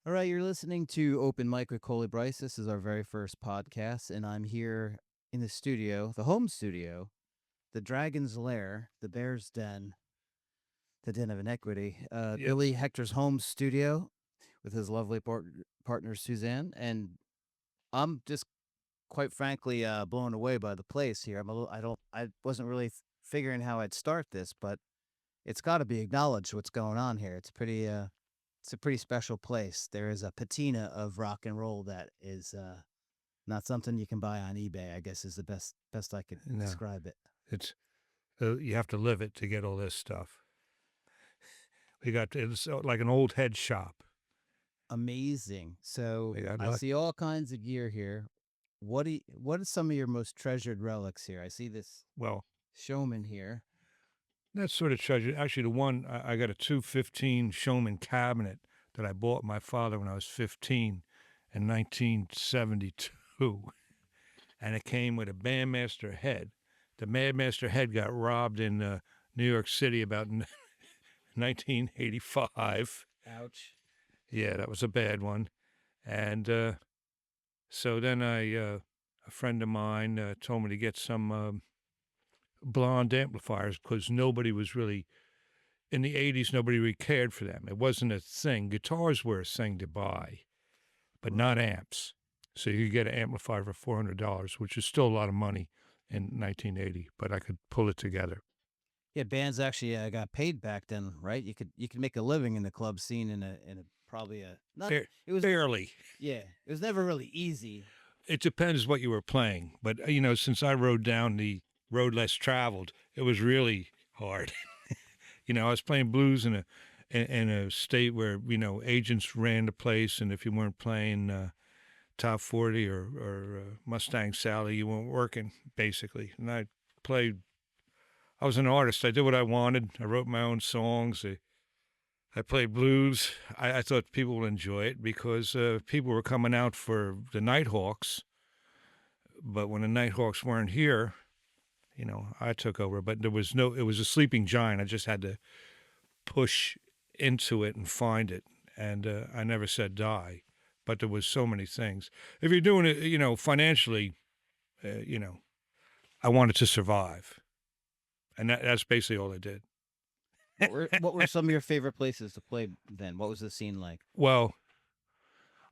All right, you're listening to Open Mic with Colie Brice. This is our very first podcast, and I'm here in the studio, the home studio, the Dragon's Lair, the Bear's Den, the Den of Inequity, Billy Yes. Hector's home studio with his lovely partner Suzanne, and I'm just quite frankly blown away by the place here. I wasn't really figuring how I'd start this, but it's got to be acknowledged what's going on here. It's a pretty special place. There is a patina of rock and roll that is not something you can buy on eBay, I guess is the best I could No, describe it. it's you have to live it to get all this stuff. It's like an old head shop. Amazing. So We got I luck. see all kinds of gear here. What are some of your most treasured relics here? I see this Well, showman here. that's sort of treasure. Actually, the one I got a 215 Showman cabinet that I bought my father when I was 15 in 1972, and it came with a bandmaster head. The bandmaster head got robbed in New York City about 1985. Ouch. Yeah, that was a bad one. And so then a friend of mine told me to get some blonde amplifiers because nobody was really, in the 80s, nobody really cared for them. It wasn't a thing. Guitars were a thing to buy, but not amps. So you could get an amplifier for $400, which is still a lot of money in 1980, but I could pull it together. Yeah, bands actually got paid back then, right? You could make a living in the club scene in a probably a not it was Barely. yeah, it was never really easy. It depends what you were playing. But, since I rode down the road less traveled, it was really hard. I was playing blues in a state where, agents ran the place. And if you weren't playing Top 40 or Mustang Sally, you weren't working, basically. And I was an artist. I did what I wanted. I wrote my own songs. I played blues. I thought people would enjoy it because people were coming out for the Nighthawks. But when the Nighthawks weren't here, I took over. But it was a sleeping giant. I just had to push into it and find it. And I never said die. But there was so many things. If you're doing it, financially, I wanted to survive. And that's basically all I did. What were some of your favorite places to play then? What was the scene like? Well,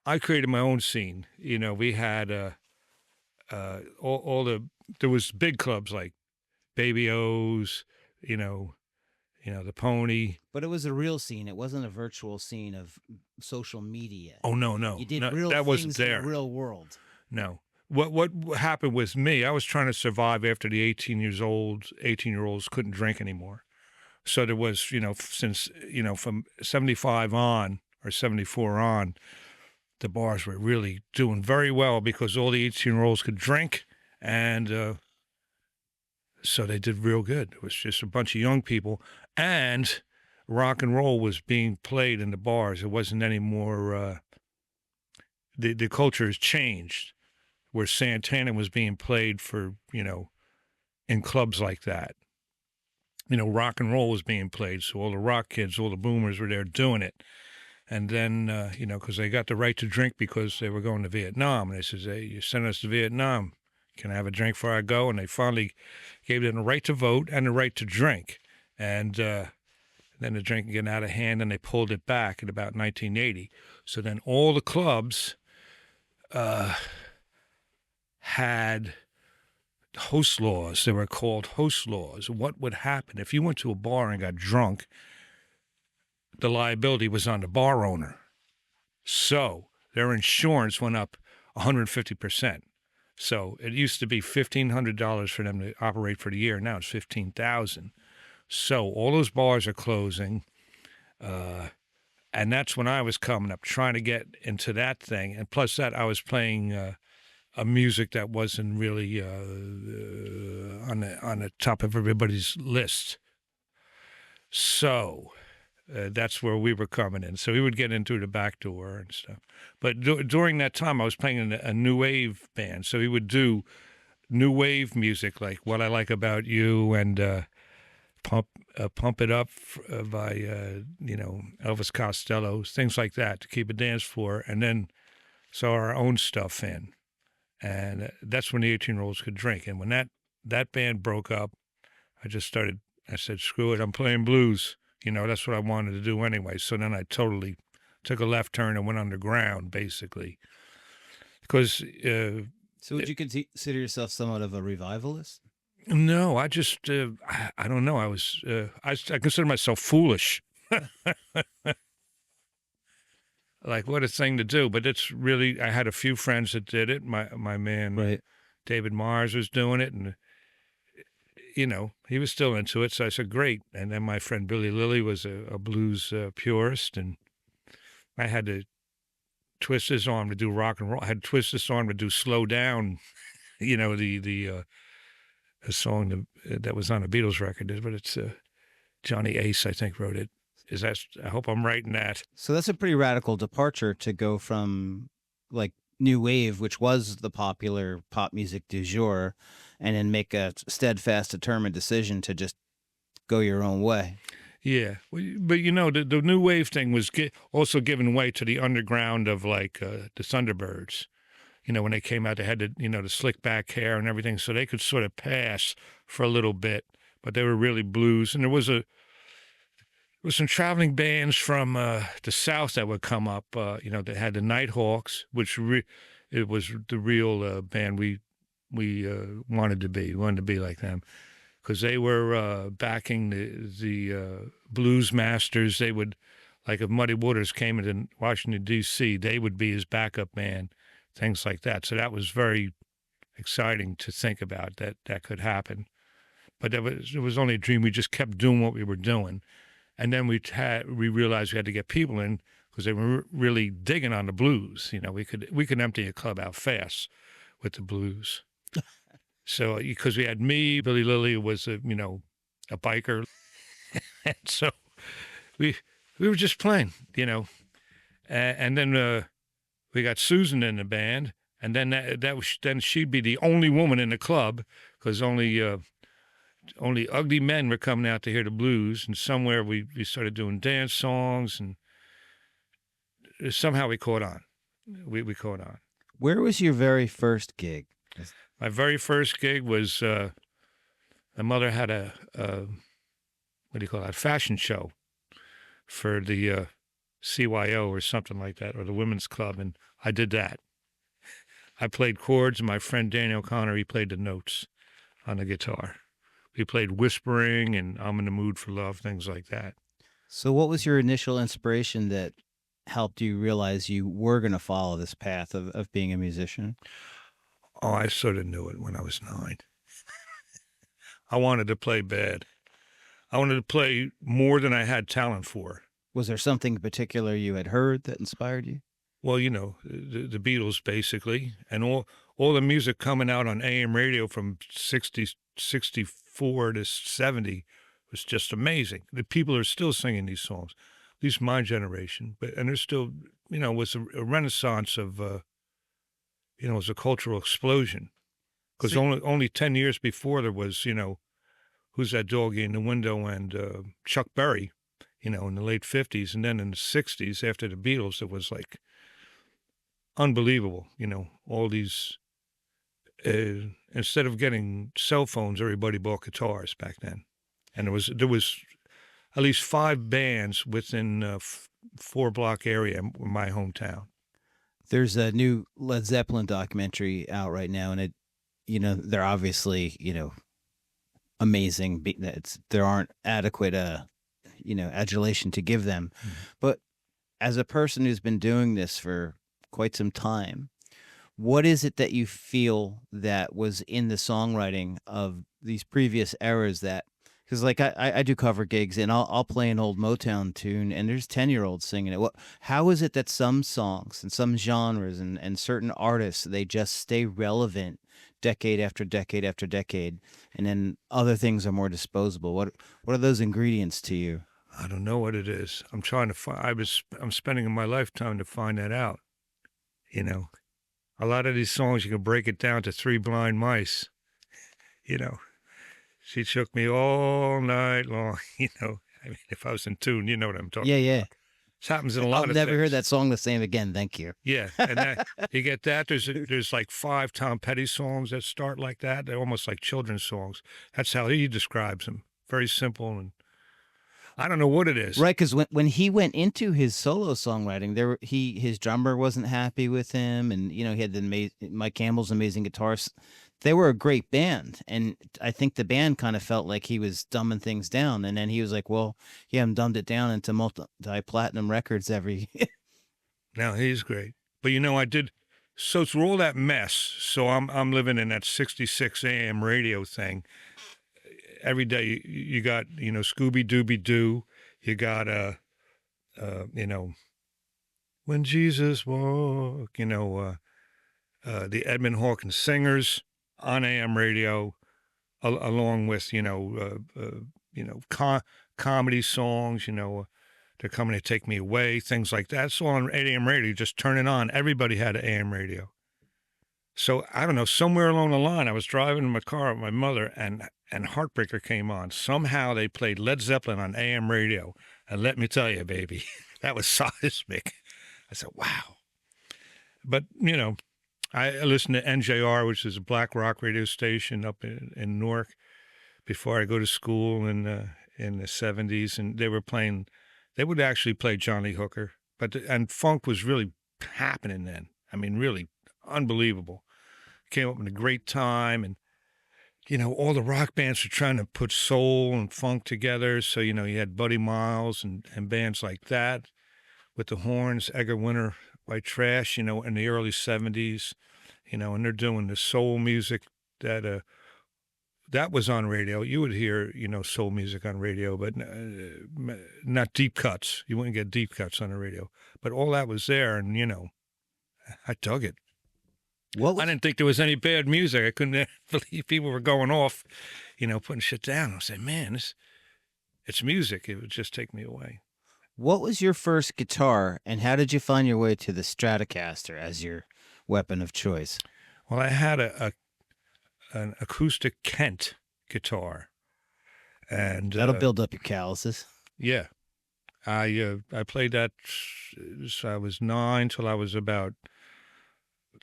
I created my own scene. We had there was big clubs like Baby O's, the Pony. But it was a real scene. It wasn't a virtual scene of social media. Oh no, You did no, real that wasn't things in there. the real world. No. What happened with me? I was trying to survive after the 18-year-olds couldn't drink anymore. So there was, since from 75 on or 74 on, the bars were really doing very well because all the 18-year-olds could drink, and so they did real good. It was just a bunch of young people, and rock and roll was being played in the bars. It wasn't any more. The culture has changed, where Santana was being played for in clubs like that. Rock and roll was being played, so all the rock kids, all the boomers were there doing it. And then, because they got the right to drink because they were going to Vietnam. And they says, hey, you sent us to Vietnam. Can I have a drink before I go? And they finally gave them the right to vote and the right to drink. And then the drinking getting out of hand, and they pulled it back in about 1980. So then all the clubs had host laws. They were called host laws. What would happen if you went to a bar and got drunk? The liability was on the bar owner. So their insurance went up 150%. So it used to be $1,500 for them to operate for the year. Now it's $15,000. So all those bars are closing. And that's when I was coming up, trying to get into that thing. And plus that, I was playing a music that wasn't really on the top of everybody's list. So that's where we were coming in. So we would get in through the back door and stuff. But during that time, I was playing in a new wave band. So we would do new wave music like What I Like About You and Pump It Up by Elvis Costello, things like that to keep a dance floor, and then saw our own stuff in, and that's when the 18-year-olds could drink. And when that band broke up, I said, screw it, I'm playing blues. That's what I wanted to do anyway. So then I totally took a left turn and went underground, basically, because. So would you consider yourself somewhat of a revivalist? No, I just, I don't know. I consider myself foolish. Like, what a thing to do. But it's really, I had a few friends that did it. My man, Right. David Mars, was doing it. And, he was still into it. So I said, great. And then my friend Billy Lilly was a blues purist. And I had to twist his arm to do rock and roll. I had to twist his arm to do Slow Down, the song that was on a Beatles record, but it's Johnny Ace, I think, wrote it. I hope I'm right in that. So that's a pretty radical departure to go from like new wave, which was the popular pop music du jour, and then make a steadfast, determined decision to just go your own way. Yeah, but the new wave thing was also giving way to the underground of like the Thunderbirds. When they came out, they had the slick back hair and everything, so they could sort of pass for a little bit, but they were really blues. And there was some traveling bands from the South that would come up, that had the Nighthawks, which it was the real band we wanted to be. We wanted to be like them because they were backing the blues masters. They would, like if Muddy Waters came into Washington, D.C., they would be his backup band. Things like that. So that was very exciting to think about that could happen. But it was only a dream. We just kept doing what we were doing. And then we realized we had to get people in because they were really digging on the blues. We could empty a club out fast with the blues. So because we had me, Billy Lilly was a biker. And so we were just playing, and then we got Suzan in the band, and then then she'd be the only woman in the club because only ugly men were coming out to hear the blues. And somewhere we started doing dance songs, and somehow we caught on. We caught on. Where was your very first gig? My very first gig was my mother had a what do you call that, fashion show for the CYO or something like that, or the Women's Club, and I did that. I played chords, and my friend Daniel Connor, he played the notes on the guitar. We played Whispering and I'm in the Mood for Love, things like that. So what was your initial inspiration that helped you realize you were going to follow this path of being a musician? Oh, I sort of knew it when I was 9. I wanted to play bad. I wanted to play more than I had talent for. Was there something in particular you had heard that inspired you? Well, the Beatles, basically, and all the music coming out on AM radio from 64 to 70 was just amazing. The people are still singing these songs, at least my generation, and there's still, was a renaissance of, it was a cultural explosion. Because only 10 years before there was, Who's That Doggy in the Window and Chuck Berry, in the late 50s. And then in the 60s, after the Beatles, it was like unbelievable, all these, instead of getting cell phones, everybody bought guitars back then. And there was at least 5 bands within a 4-block area in my hometown. There's a new Led Zeppelin documentary out right now, and they're obviously, amazing. There aren't adequate, adulation to give them. Mm-hmm. But as a person who's been doing this for quite some time, what is it that you feel that was in the songwriting of these previous eras that, because like I do cover gigs and I'll play an old Motown tune and there's 10-year-olds singing it. How is it that some songs and some genres and certain artists, they just stay relevant decade after decade after decade, and then other things are more disposable? What are those ingredients to you? I don't know what it is. I'm trying to find. I'm spending my lifetime to find that out. A lot of these songs you can break it down to 3 blind mice. She took me all night long. I mean, if I was in tune, you know what I'm Yeah, talking yeah. about. This happens in a I'll lot of never hear things. that song the same again. Thank you. Yeah, and that you get that. There's like 5 Tom Petty songs that start like that. They're almost like children's songs. That's how he describes them. Very simple, and I don't know what it is. Right, because when he went into his solo songwriting, his drummer wasn't happy with him, and he had the Mike Campbell's amazing guitars. They were a great band, and I think the band kind of felt like he was dumbing things down, and then he was like, "Well, he haven't dumbed it down into multi-platinum records every." Now he's great, but I did. So through all that mess, so I'm living in that 66 AM radio thing. Every day you got Scooby Dooby Doo, you got when Jesus walked, the Edmund Hawkins Singers on AM radio, along with comedy songs, they're coming to take me away, things like that. So on AM radio, just turn it on. Everybody had an AM radio. So I don't know, somewhere along the line, I was driving in my car with my mother, and Heartbreaker came on. Somehow they played Led Zeppelin on AM radio, and let me tell you, baby, that was seismic. I said, wow. But I listened to NJR, which is a black rock radio station up in Newark, before I go to school in the 70s, and they would actually play Johnny Hooker, and funk was really happening then. I mean, really unbelievable. Came up in a great time, and all the rock bands were trying to put soul and funk together. So you had Buddy Miles and bands like that with the horns, Edgar Winter, White Trash, in the early 70s, and they're doing the soul music that was on radio. You would hear, soul music on radio, but not deep cuts. You wouldn't get deep cuts on the radio. But all that was there, and, I dug it. I didn't think there was any bad music. I couldn't believe people were going off, putting shit down. I said, man, it's music. It would just take me away. What was your first guitar, and how did you find your way to the Stratocaster as your weapon of choice? Well, I had an acoustic Kent guitar, and that'll build up your calluses. Yeah, I played that. So I was 9 till I was about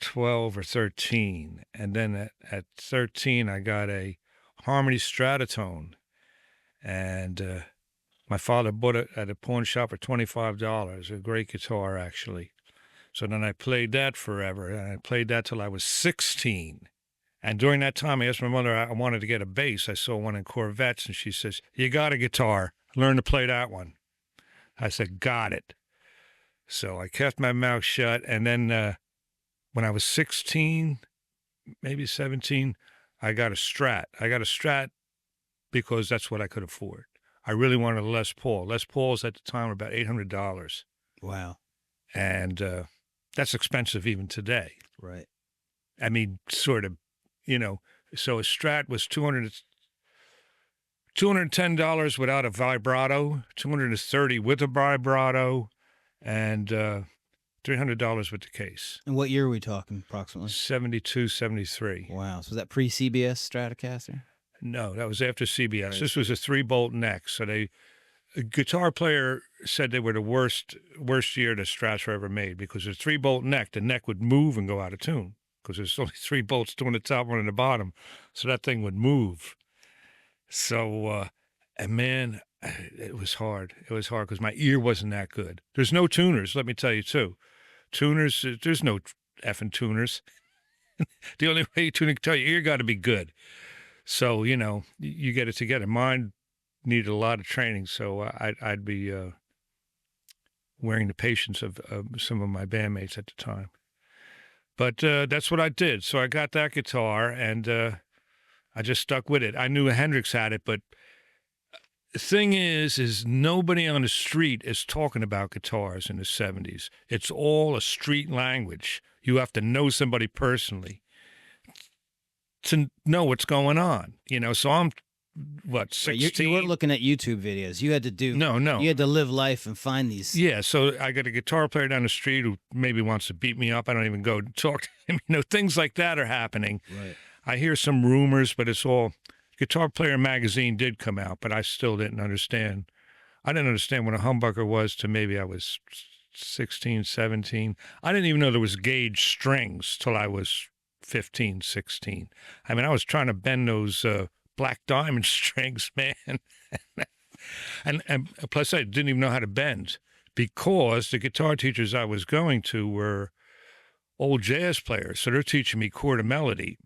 12 or 13, and then at 13 I got a Harmony Stratotone, and my father bought it at a pawn shop for $25. A great guitar, actually. So then I played that forever, and I played that till I was 16. And during that time, I asked my mother, I wanted to get a bass. I saw one in Corvettes, and she says, "You got a guitar. Learn to play that one." I said, "Got it." So I kept my mouth shut, and then when I was 16, maybe 17, I got a Strat. I got a Strat because that's what I could afford. I really wanted a Les Paul. Les Pauls at the time were about $800. Wow. And that's expensive even today. Right. I mean, sort of, so a Strat was $210 without a vibrato, $230 with a vibrato, and $300 with the case. And what year are we talking approximately? 72, 73. Wow. So was that pre-CBS Stratocaster? No, that was after CBS. Right. This was a 3-bolt neck. So a guitar player said they were the worst year the Strats were ever made because a 3-bolt neck, the neck would move and go out of tune because there's only 3 bolts, 2 on the top, 1 on the bottom. So that thing would move. So, and man, it was hard. It was hard because my ear wasn't that good. There's no tuners, let me tell you, too. Tuners, there's no effing tuners. The only way you tune a guitar, your ear got to be good. So, you get it together. Mine needed a lot of training, so I'd be wearing the patience of some of my bandmates at the time. But that's what I did. So I got that guitar, and I just stuck with it. I knew Hendrix had it, but the thing is nobody on the street is talking about guitars in the 70s. It's all a street language. You have to know somebody personally to know what's going on, So I'm, 16? You weren't looking at YouTube videos. You had to do... No. You had to live life and find these... Yeah, so I got a guitar player down the street who maybe wants to beat me up. I don't even go talk to him. Things like that are happening. Right. I hear some rumors, but it's all... Guitar Player magazine did come out, but I still didn't understand. I didn't understand what a humbucker was till maybe I was 16, 17. I didn't even know there was gauge strings till I was 15, 16. I mean, I was trying to bend those black diamond strings, man. And plus, I didn't even know how to bend because the guitar teachers I was going to were old jazz players. So they're teaching me chord and melody.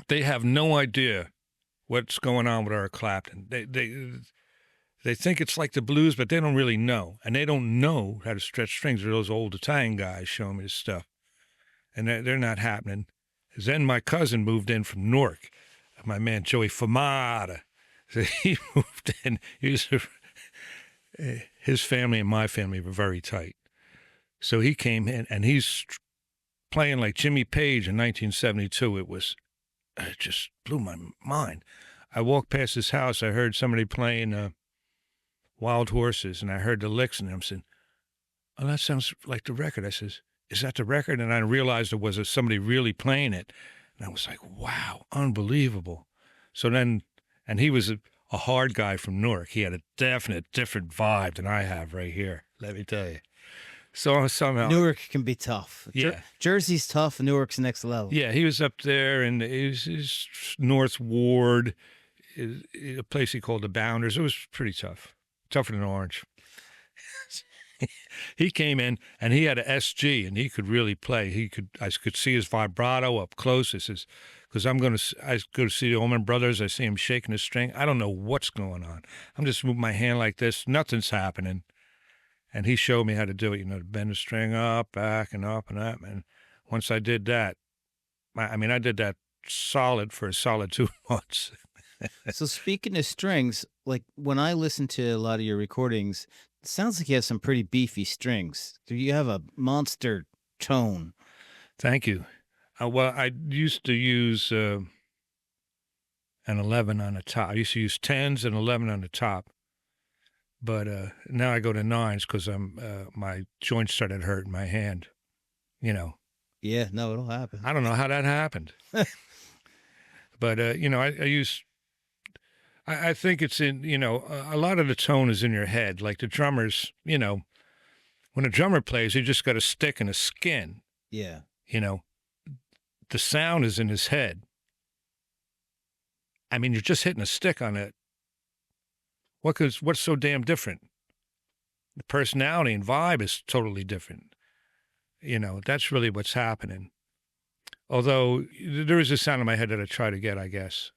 They have no idea what's going on with Eric Clapton. They think it's like the blues, but they don't really know. And they don't know how to stretch strings. They're those old Italian guys showing me this stuff. And they're not happening. Then my cousin moved in from Newark, my man Joey Famata. So he moved in. His family and my family were very tight. So he came in, and he's playing like Jimmy Page in 1972. It just blew my mind. I walked past his house. I heard somebody playing Wild Horses, and I heard the licks, and I'm saying, "Oh, that sounds like the record." I says, "Is that the record?" And I realized it was somebody really playing it. And I was like, wow, unbelievable. So then, and he was a hard guy from Newark. He had a definite different vibe than I have right here, let me tell you. So somehow... Newark can be tough. Yeah. Jersey's tough, Newark's next level. Yeah, he was up there in his North Ward, a place he called the Bounders. It was pretty tough. Tougher than Orange. He came in and he had a SG and he could really play. I could see his vibrato up close. It says, because I go to see the Allman Brothers. I see him shaking his string. I don't know what's going on. I'm just moving my hand like this. Nothing's happening. And he showed me how to do it, to bend the string up, back, and up, and up. And once I did that, I did that for a solid 2 months. So speaking of strings, like when I listen to a lot of your recordings, it sounds like you have some pretty beefy strings. Do you have a monster tone? Thank you. Well, I used to use an 11 on the top. I used to use 10s and 11 on the top. But now I go to 9s because my joints started hurting my hand, Yeah, no, it'll happen. I don't know how that happened. But, I think it's in, a lot of the tone is in your head. Like the drummers, when a drummer plays, he just got a stick and a skin. Yeah. The sound is in his head. I mean, you're just hitting a stick on it. What's so damn different? The personality and vibe is totally different. That's really what's happening. Although there is a sound in my head that I try to get, I guess.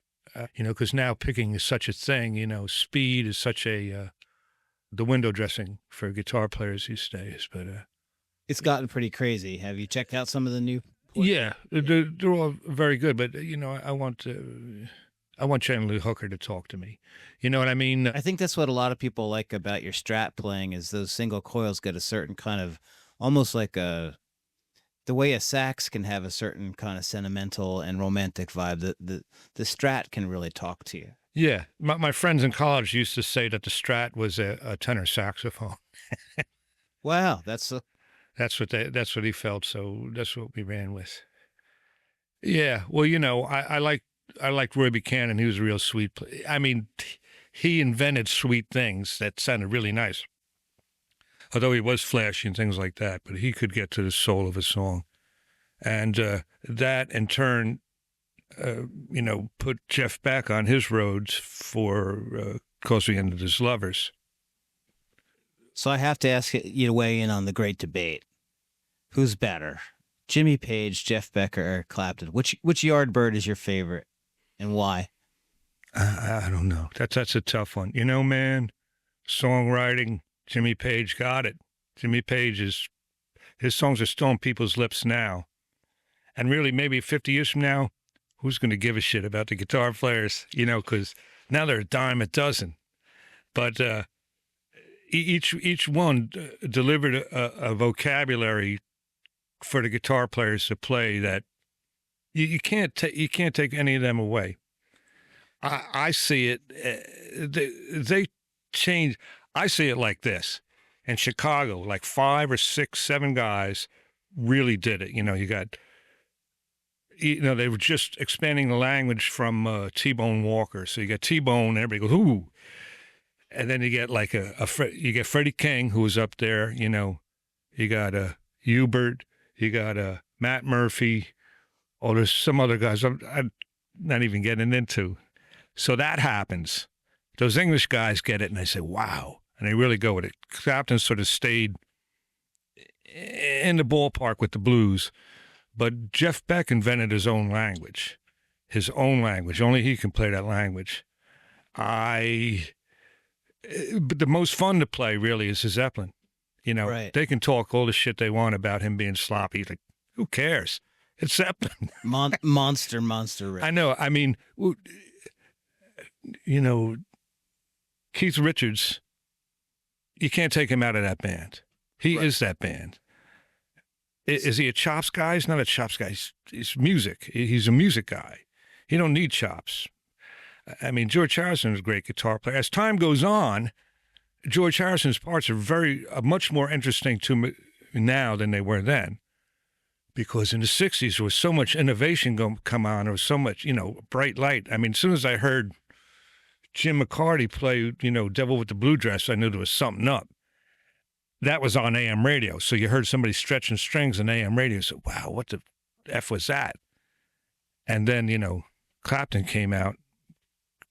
Because now picking is such a thing, speed is such the window dressing for guitar players these days. But it's gotten pretty crazy. Have you checked out some of the new? Yeah, they're all very good. But, I want Chandler Lee Hooker to talk to me. You know what I mean? I think that's what a lot of people like about your Strat playing is those single coils get a certain kind of, almost like the way a sax can have a certain kind of sentimental and romantic vibe. The Strat can really talk to you. Yeah, my friends in college used to say that the Strat was a tenor saxophone. Wow, that's what he felt. So that's what we ran with. Yeah, well, I liked Roy Buchanan. He was a real sweet. He invented sweet things that sounded really nice. Although he was flashy and things like that, but he could get to the soul of a song. And that, in turn, put Jeff Beck on his roads for "'Cause We Ended as Lovers." So I have to ask you to weigh in on the great debate. Who's better, Jimmy Page, Jeff Beck, or Eric Clapton? Which Yardbird is your favorite, and why? I don't know. That's a tough one. Man, songwriting, Jimmy Page got it. Jimmy Page his songs are still on people's lips now. And really, maybe 50 years from now, who's going to give a shit about the guitar players? Because now they're a dime a dozen. But each one delivered a vocabulary for the guitar players to play that you can't take any of them away. I see it. They change. I see it like this. In Chicago, like 5 or 6, 7 guys really did it. You got they were just expanding the language from T-Bone Walker. So you got T-Bone, everybody goes, ooh. And then you get like you get Freddie King, who was up there, you got Hubert, you got Matt Murphy. Oh, there's some other guys I'm not even getting into. So that happens. Those English guys get it, and they say, wow. And they really go with it. Clapton sort of stayed in the ballpark with the blues. But Jeff Beck invented his own language. Only he can play that language. But the most fun to play really is his Zeppelin. Right. They can talk all the shit they want about him being sloppy. Like, who cares? It's Zeppelin. Monster riff. I know. I mean, Keith Richards, you can't take him out of that band. He is that band. Is he a chops guy? He's not a chops guy. He's music. He's a music guy. He don't need chops. I mean, George Harrison is a great guitar player. As time goes on, George Harrison's parts are much more interesting to me now than they were then. Because in the 60s, there was so much innovation come on. There was so much, bright light. I mean, as soon as I heard Jim McCarty play, Devil with the Blue Dress, I knew there was something up. That was on AM radio. So you heard somebody stretching strings on AM radio. So, wow, what the F was that? And then, Clapton came out,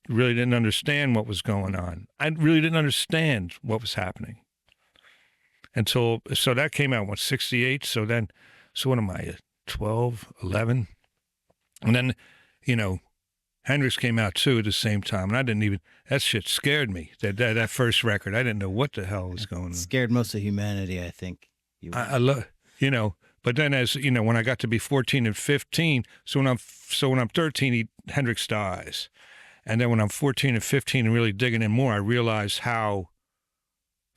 really didn't understand what was going on. I really didn't understand what was happening. So that came out, 68? So what am I, 12, 11? And then, Hendrix came out too at the same time. And that shit scared me, that first record. I didn't know what the hell was going on. Scared most of humanity, I think. I love, but then when I got to be 14 and 15, so when I'm 13, Hendrix dies. And then when I'm 14 and 15 and really digging in more, I realized how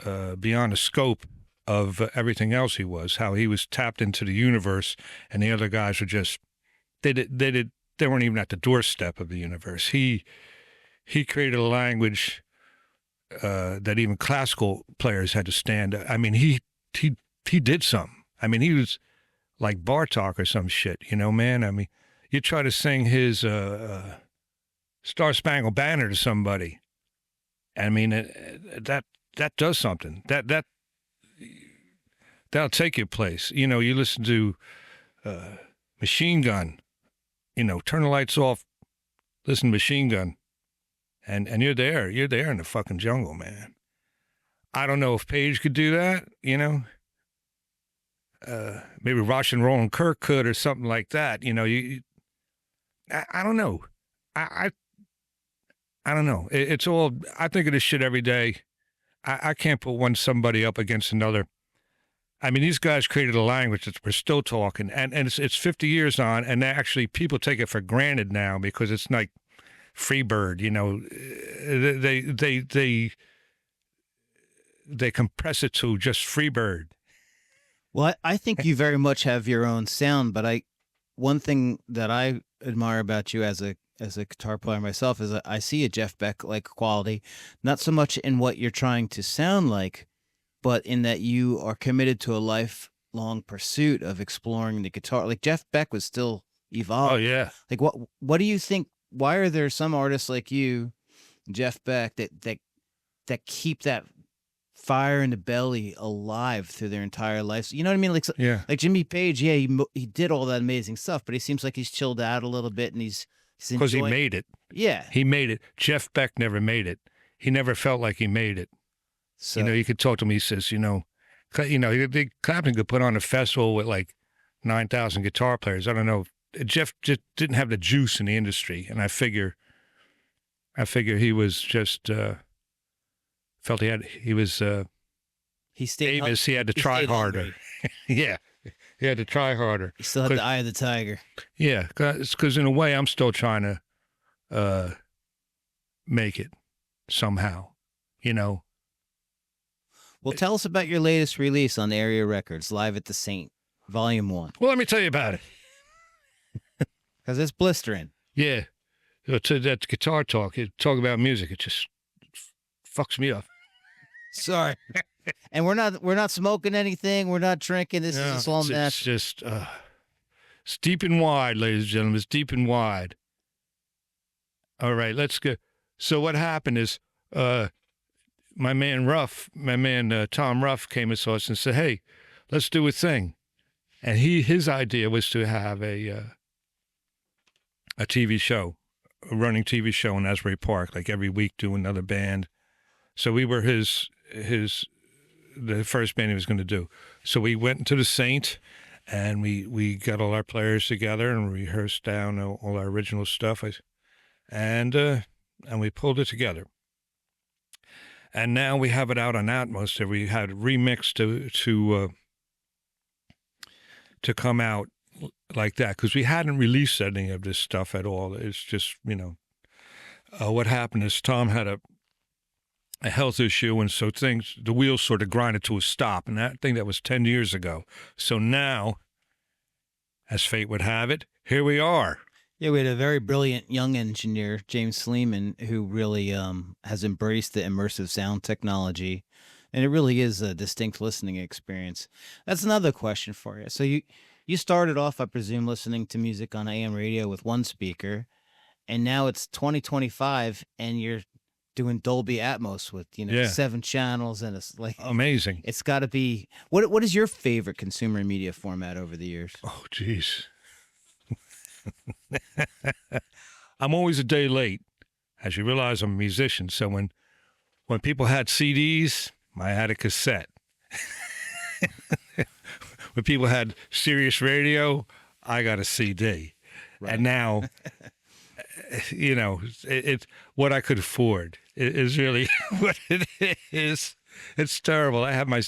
beyond the scope of everything else he was, how he was tapped into the universe, and the other guys were just, they weren't even at the doorstep of the universe. He created a language that even classical players had to stand. I mean, he did something. I mean, he was like Bartok or some shit, man. I mean, you try to sing his Star Spangled Banner to somebody. I mean, that does something. That'll take you place. You listen to Machine Gun. Turn the lights off, listen to Machine Gun, and you're there. You're there in the fucking jungle, man. I don't know if Page could do that, maybe Rush and Roland Kirk could or something like that. I don't know. I don't know. It's all, I think of this shit every day. I can't put somebody up against another. I mean, these guys created a language that we're still talking, and it's 50 years on, and actually people take it for granted now because it's like Freebird, they compress it to just Freebird. Well, I think you very much have your own sound, but one thing that I admire about you as a guitar player myself is I see a Jeff Beck like quality, not so much in what you're trying to sound like, but in that you are committed to a lifelong pursuit of exploring the guitar. Like Jeff Beck was still evolving. Oh yeah. Like what do you think? Why are there some artists like you, Jeff Beck, that keep that fire in the belly alive through their entire life? You know what I mean? Like yeah. Like Jimmy Page, yeah, he did all that amazing stuff, but he seems like he's chilled out a little bit and he's because he made it. Yeah, he made it. Jeff Beck never made it. He never felt like he made it. So, you could talk to him. He says, Clapton could put on a festival with like 9,000 guitar players. I don't know. Jeff just didn't have the juice in the industry, and I figure he was just felt he was he stayed famous. He had to try harder. Yeah, he had to try harder. He still had the eye of the tiger. Yeah, because in a way, I'm still trying to make it somehow. Well, tell us about your latest release on AERIA Records, Live at the Saint, Volume 1. Well, let me tell you about it. Because it's blistering. Yeah. To that guitar talk about music, it just fucks me up. Sorry. And we're not smoking anything. We're not drinking. This is all natural. It's just, It's deep and wide, ladies and gentlemen. It's deep and wide. All right, let's go. So what happened is, my man Tom Ruff came to us and said, "Hey, let's do a thing." And his idea was to have a TV show, a running TV show in Asbury Park, like every week, do another band. So we were the first band he was going to do. So we went into the Saint, and we got all our players together and rehearsed down all our original stuff, and we pulled it together. And now we have it out on Atmos. That we had remixed to come out like that, because we hadn't released any of this stuff at all. It's just, what happened is Tom had a health issue, and so the wheels sort of grinded to a stop, and that was 10 years ago. So now, as fate would have it, here we are. Yeah, we had a very brilliant young engineer, James Sleeman, who really has embraced the immersive sound technology, and it really is a distinct listening experience. That's another question for you. So you started off, I presume, listening to music on AM radio with one speaker, and now it's 2025, and you're doing Dolby Atmos with 7 channels, and it's like amazing. It's got to be what is your favorite consumer media format over the years? Oh, geez. I'm always a day late. As you realize, I'm a musician, so when people had CDs, I had a cassette. When people had Sirius radio, I got a CD. Right. And now, it's what I could afford. It is really what it is. It's terrible. I have my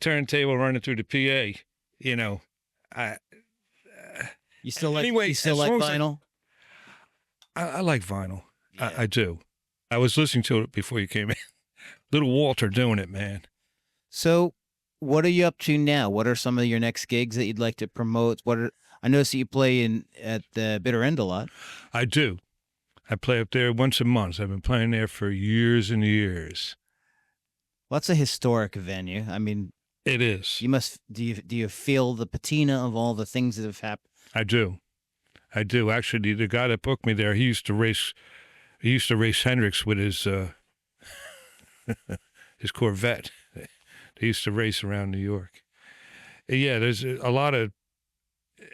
turntable running through the PA. You still like vinyl? I like vinyl. Yeah. I do. I was listening to it before you came in. Little Walter doing it, man. So, what are you up to now? What are some of your next gigs that you'd like to promote? I notice that you play at the Bitter End a lot. I do. I play up there once a month. I've been playing there for years and years. Well, that's a historic venue. I mean, it is. You must. Do you feel the patina of all the things that have happened? I do. Actually, the guy that booked me there, he used to race Hendrix with his his Corvette. They used to race around New York. Yeah, there's a lot of,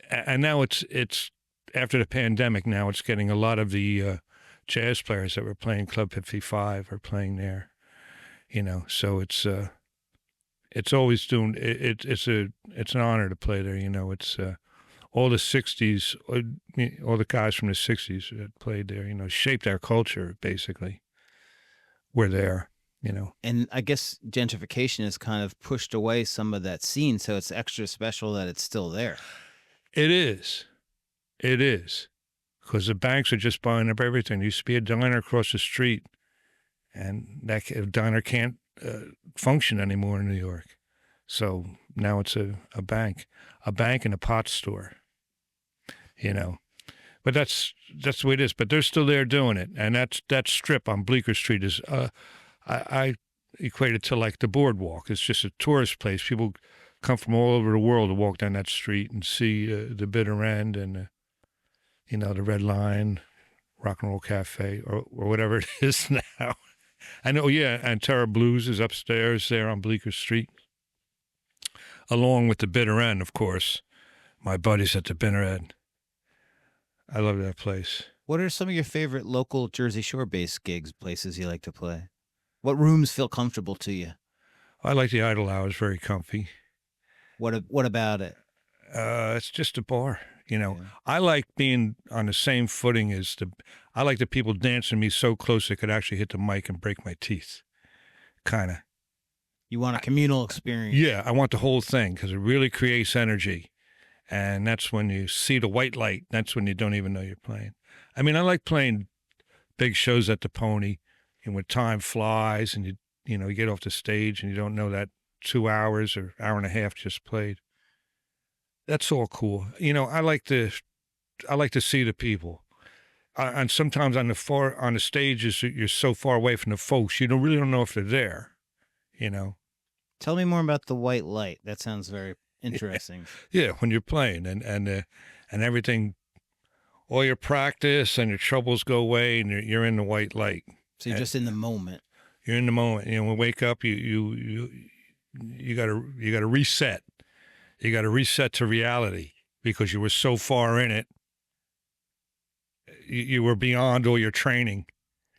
and now it's after the pandemic. Now it's getting a lot of the jazz players that were playing Club 55 are playing there. So it's always doing it. It's an honor to play there. It's all the '60s, all the guys from the '60s that played there. Shaped our culture basically. We're there. And I guess gentrification has kind of pushed away some of that scene, so it's extra special that it's still there. It is. Because the banks are just buying up everything. There used to be a diner across the street, and that diner can't function anymore in New York. So now it's a bank and a pot store, But that's the way it is. But they're still there doing it. And that strip on Bleecker Street is... I equate it to like the boardwalk. It's just a tourist place. People come from all over the world to walk down that street and see the Bitter End and, the Red Line, Rock and Roll Cafe, or whatever it is now. I know, yeah, and Terra Blues is upstairs there on Bleecker Street, along with the Bitter End, of course. My buddies at the Bitter End. I love that place. What are some of your favorite local Jersey Shore-based gigs, places you like to play? What rooms feel comfortable to you? I like the Idle Hours, very comfy. What about it? It's just a bar, Yeah. I like being on the same footing as I like the people dancing me so close they could actually hit the mic and break my teeth, kind of. You want a communal experience? Yeah, I want the whole thing because it really creates energy, and that's when you see the white light. That's when you don't even know you're playing. I mean, I like playing big shows at the Pony. And when time flies and you get off the stage and you don't know that 2 hours or hour and a half just played. That's all cool. I like to see the people. And sometimes on the stages, you're so far away from the folks, you really don't know if they're there, Tell me more about the white light. That sounds very Interesting. Yeah, when you're playing and everything, all your practice and your troubles go away, and you're in the white light. So you're just in the moment. You're in the moment. You know, when you wake up, you gotta reset. You gotta reset to reality because you were so far in it. You were beyond all your training.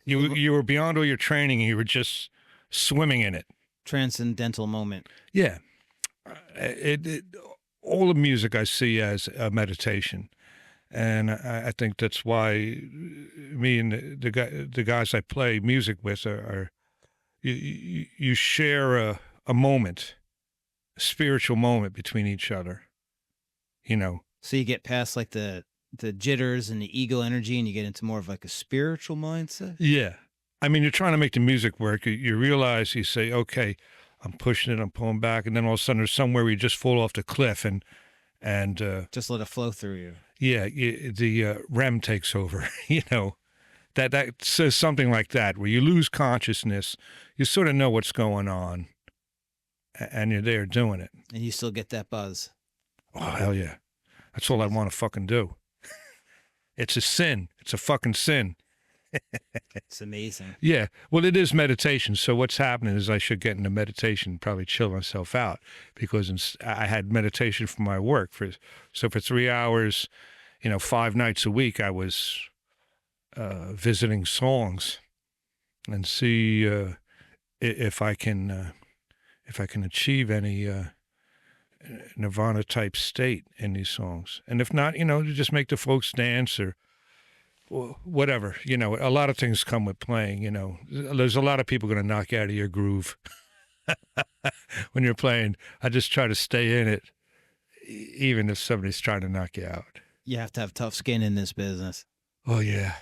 You were beyond all your training, and you were just swimming in it. Transcendental moment. Yeah, all the music I see as a meditation, and I think that's why me and the guys I play music with are you share a moment, a spiritual moment between each other. You know. So you get past like the jitters and the ego energy, and you get into more of like a spiritual mindset. Yeah. I mean, you're trying to make the music work. You realize, you say, okay, I'm pushing it, I'm pulling back, and then all of a sudden there's somewhere where you just fall off the cliff and just let it flow through you. Yeah, the REM takes over. You know, that says something like that, where you lose consciousness, you sort of know what's going on, and you're there doing it. And you still get that buzz. Oh, hell yeah. That's all I want to fucking do. It's a sin. It's a fucking sin. It's amazing. Yeah. Well, it is meditation. So what's happening is I should get into meditation, probably chill myself out, because I had meditation for my work. So for 3 hours, 5 nights a week, I was visiting songs and see if I can achieve any nirvana type state in these songs. And if not, to just make the folks dance or whatever. A lot of things come with playing. There's a lot of people going to knock you out of your groove when you're playing. I just try to stay in it, even if somebody's trying to knock you out. You have to have tough skin in this business. Oh, yeah.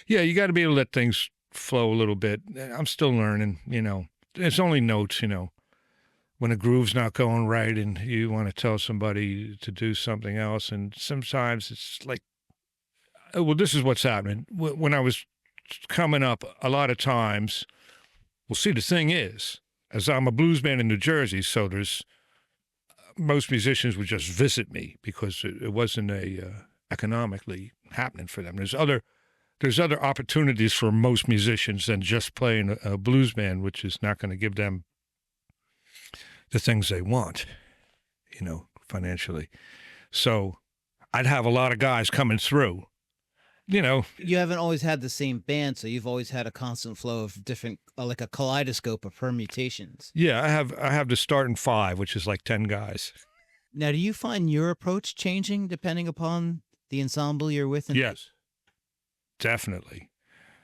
Yeah, you got to be able to let things flow a little bit. I'm still learning, It's only notes, when a groove's not going right and you want to tell somebody to do something else. And sometimes it's like, well, this is what's happening. When I was coming up, a lot of times, well, see, the thing is, as I'm a blues band in New Jersey, so most musicians would just visit me because it wasn't economically happening for them. There's other opportunities for most musicians than just playing a blues band, which is not going to give them the things they want, financially. So I'd have a lot of guys coming through, You haven't always had the same band, so you've always had a constant flow of different, like a kaleidoscope of permutations. Yeah, I have the starting 5, which is like 10 guys. Now, do you find your approach changing depending upon the ensemble you're with? Yes, definitely.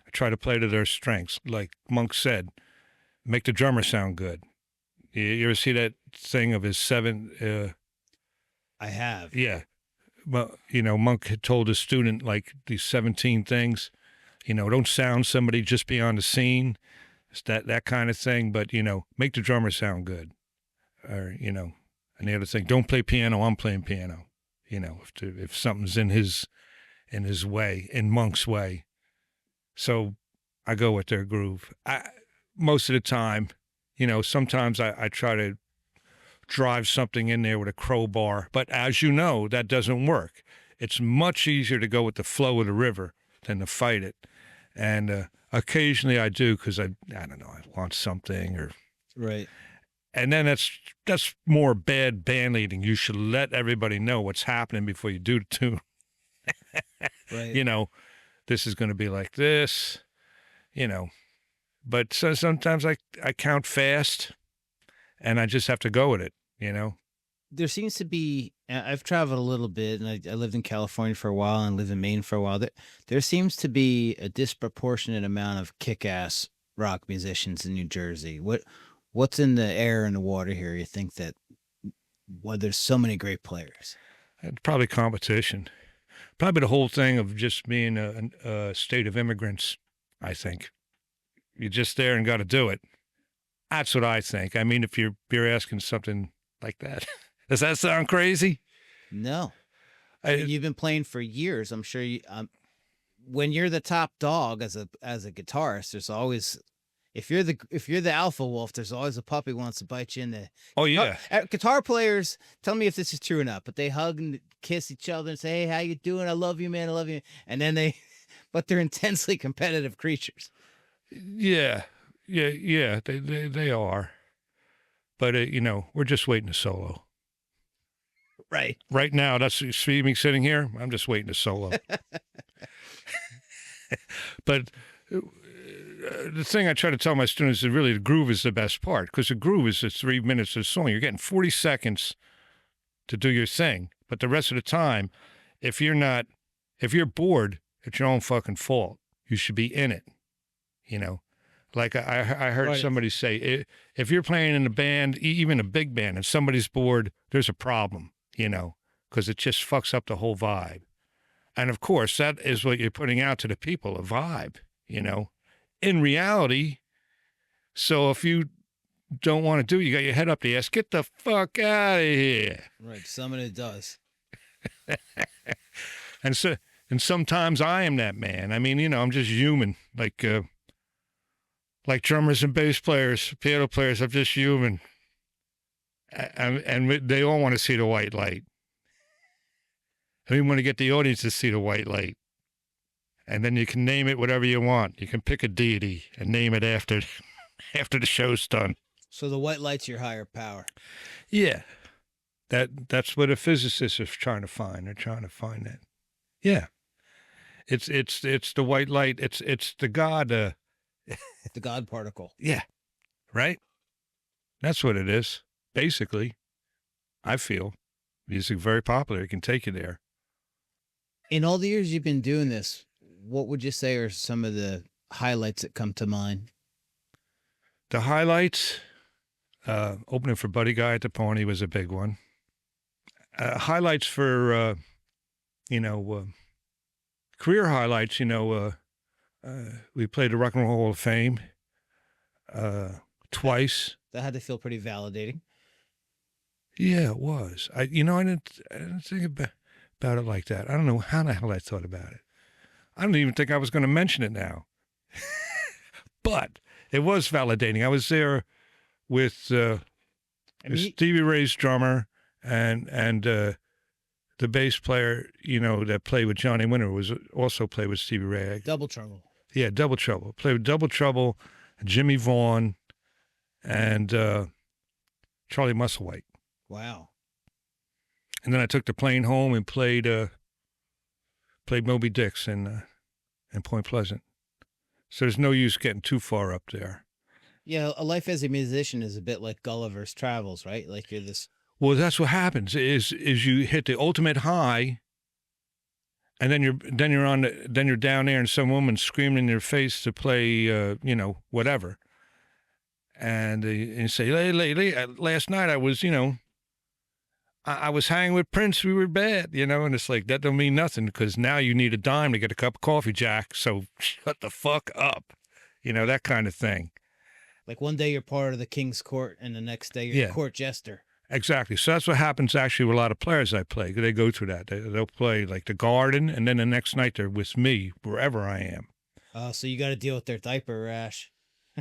I try to play to their strengths. Like Monk said, make the drummer sound good. You ever see that thing of his 7? I have. Yeah. Well, Monk had told his student, like, these 17 things, don't sound somebody just beyond the scene. It's that kind of thing. But, make the drummer sound good. Or, and the other thing, don't play piano, I'm playing piano. If something's in his way, in Monk's way. So I go with their groove. Most of the time, sometimes I try to drive something in there with a crowbar, but as you know, that doesn't work. It's much easier to go with the flow of the river than to fight it. And occasionally I do because I don't know, I want something or right. And then that's more bad band leading. You should let everybody know what's happening before you do the tune. Right. This is going to be like this, But sometimes I count fast, and I just have to go with it, There seems to be, I've traveled a little bit, and I lived in California for a while and lived in Maine for a while. There seems to be a disproportionate amount of kick-ass rock musicians in New Jersey. What's in the air and the water here? You think that there's so many great players? It's probably competition. Probably the whole thing of just being a state of immigrants, I think. You're just there and got to do it. That's what I think. I mean, if you're asking something like that, does that sound crazy? No. You've been playing for years. I'm sure when you're the top dog as a guitarist, there's always, if you're the alpha wolf, there's always a puppy who wants to bite you in the Oh yeah, guitar players. Tell me if this is true or not, but they hug and kiss each other and say, "Hey, how you doing? I love you, man. I love you." And then but they're intensely competitive creatures. yeah, yeah. They are. But we're just waiting to solo. Right. Right now, that's me sitting here. I'm just waiting to solo. But the thing I try to tell my students is really the groove is the best part, because the groove is the 3 minutes of the song. You're getting 40 seconds to do your thing, but the rest of the time, if you're bored, it's your own fucking fault. You should be in it. Like I heard Right. somebody say, if you're playing in a band, even a big band, and somebody's bored, there's a problem, because it just fucks up the whole vibe. And of course, that is what you're putting out to the people, a vibe, in reality. So if you don't want to do it, you got your head up the ass, get the fuck out of here. Right. Somebody does. And sometimes I am that man. I mean, I'm just human, like drummers and bass players, piano players. I'm just human. And they all want to see the white light. And we want to get the audience to see the white light. And then you can name it whatever you want. You can pick a deity and name it after the show's done. So the white light's your higher power. Yeah. That's what a physicist is trying to find. They're trying to find that. Yeah. It's the white light. It's the God. The God particle. Yeah. Right? That's what it is. Basically, I feel music very popular. It can take you there. In all the years you've been doing this, what would you say are some of the highlights that come to mind? The highlights, opening for Buddy Guy at the Pony was a big one. Highlights for, career highlights, we played the Rock and Roll Hall of Fame twice. That had to feel pretty validating. Yeah, it was. I didn't think about it like that. I don't know how the hell I thought about it. I don't even think I was going to mention it now. But it was validating. I was there with Stevie Ray's drummer and the bass player, that played with Johnny Winter was also played with Stevie Ray. Double Trouble. Yeah, Double Trouble. Played with Double Trouble, Jimmy Vaughan, and Charlie Musselwhite. Wow. And then I took the plane home and played Moby Dick's in Point Pleasant. So there's no use getting too far up there. Yeah, a life as a musician is a bit like Gulliver's Travels, right? Like you're this. Well, that's what happens is you hit the ultimate high, and then you're down there, and some woman's screaming in your face to play, whatever. And you say, hey, last night I was, I was hanging with Prince. We were bad, and it's like, that don't mean nothing, because now you need a dime to get a cup of coffee, Jack. So shut the fuck up, that kind of thing. Like one day you're part of the King's Court, and the next day you're a court jester. Exactly. So that's what happens actually with a lot of players I play. They go through that. They'll play like the Garden, and then the next night they're with me wherever I am. So you got to deal with their diaper rash.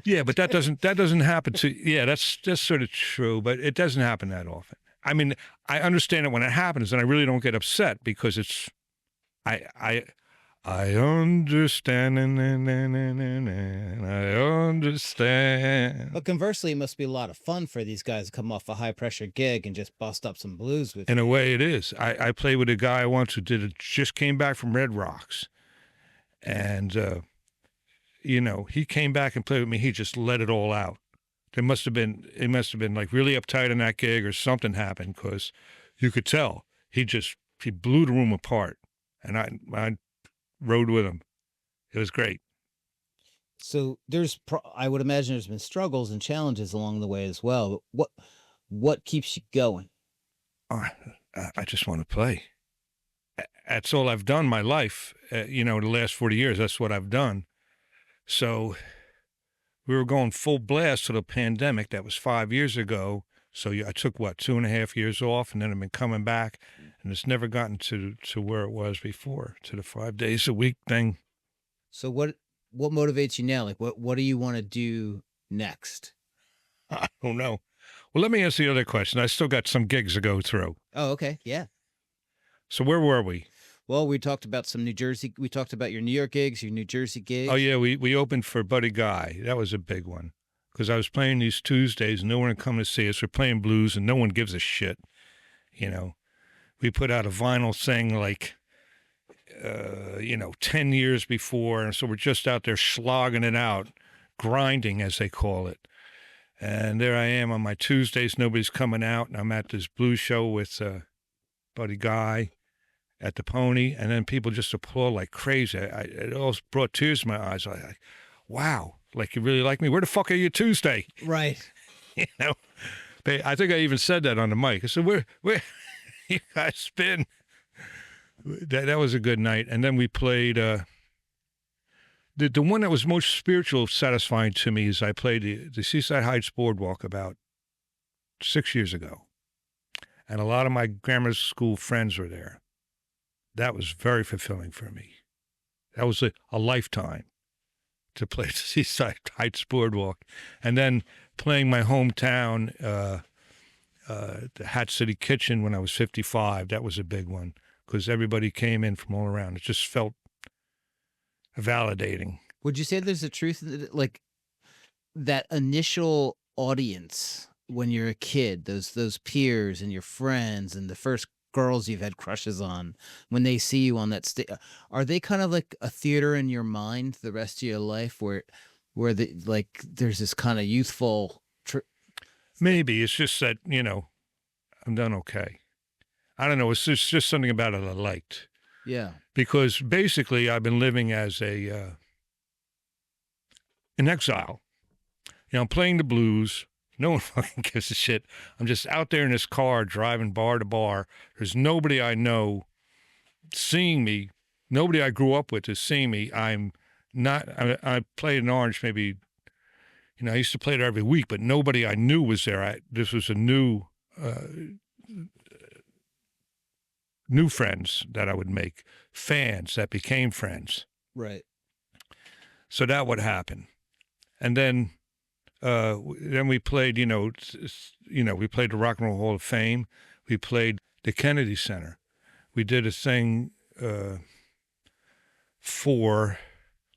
Yeah, but that doesn't happen to. Yeah, that's sort of true, but it doesn't happen that often. I mean, I understand it when it happens, and I really don't get upset because it's. I understand, and I understand. But conversely, it must be a lot of fun for these guys to come off a high pressure gig and just bust up some blues with. In a way, it is. I played with a guy once who just came back from Red Rocks, and he came back and played with me. He just let it all out. It must have been like really uptight on that gig or something happened, because you could tell he blew the room apart, and I rode with him. It was great. So I would imagine there's been struggles and challenges along the way as well. But what keeps you going? I just want to play. That's all I've done my life. The last 40 years, that's what I've done. So we were going full blast to the pandemic. That was 5 years ago. So I took 2.5 years off, and then I've been coming back, and it's never gotten to where it was before, to the 5 days a week thing. So what motivates you now? Like, what do you want to do next? I don't know. Well, let me ask the other question. I still got some gigs to go through. Oh, okay, yeah. So where were we? Well, we talked about some New Jersey. We talked about your New York gigs, your New Jersey Oh gigs. yeah, we opened for Buddy Guy. That was a big one because I was playing these Tuesdays and no one would come to see us. We're playing blues and no one gives a shit. You know, we put out a vinyl thing like 10 years before, and so we're just out there slogging it out, grinding as they call it. And there I am on my Tuesdays. Nobody's coming out, and I'm at this blues show with Buddy Guy at the Pony, and then people just applaud like crazy. It all brought tears to my eyes. Like, wow, like you really like me? Where the fuck are you Tuesday? Right. You know, I think I even said that on the mic. I said, where you guys been? That was a good night. And then we played, the one that was most spiritual satisfying to me is I played the Seaside Heights Boardwalk about 6 years ago. And a lot of my grammar school friends were there. That was very fulfilling for me. That was a lifetime to play the Seaside Heights Boardwalk. And then playing my hometown, the Hat City Kitchen when I was 55, that was a big one because everybody came in from all around. It just felt validating. Would you say there's a truth in it, like that initial audience when you're a kid, those peers and your friends and the first girls you've had crushes on, when they see you on that stage, are they kind of like a theater in your mind the rest of your life where there's this kind of youthful Maybe it's just that, I'm done okay. I don't know. It's just something about it I liked. Yeah. Because basically I've been living as in exile. I'm playing the blues. No one fucking gives a shit. I'm just out there in this car driving bar to bar. There's nobody I know seeing me. Nobody I grew up with is seeing me. I played in Orange maybe, I used to play there every week, but nobody I knew was there. This was a new friends that I would make, fans that became friends. Right. So that would happen. And then we played, we played the Rock and Roll Hall of Fame. We played the Kennedy Center. We did a thing for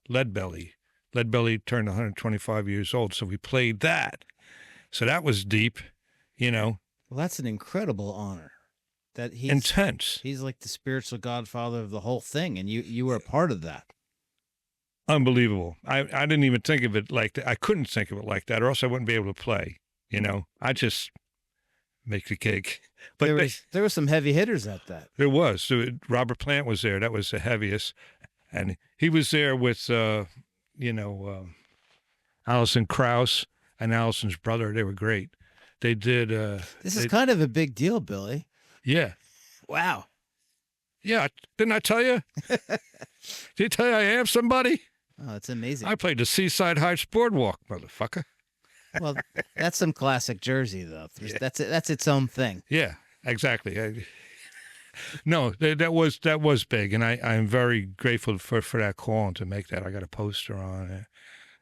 Leadbelly. Leadbelly turned 125 years old, so we played that. So that was deep, Well, that's an incredible honor. That intense. He's like the spiritual godfather of the whole thing, and you were a part of that. Unbelievable. I didn't even think of it like that. I couldn't think of it like that, or else I wouldn't be able to play. I just make the cake. But there were some heavy hitters at that. There was. So Robert Plant was there. That was the heaviest, and he was there with Alison Krauss and Alison's brother. They were great. They did. This is kind of a big deal, Billy. Yeah. Wow. Yeah. Didn't I tell you? Did I tell you I am somebody? Oh, that's amazing. I played the Seaside Heights Boardwalk, motherfucker. Well, that's some classic Jersey, though. Yeah. That's its own thing. Yeah, exactly. No, that was big, and I'm very grateful for that call and to make that. I got a poster on it.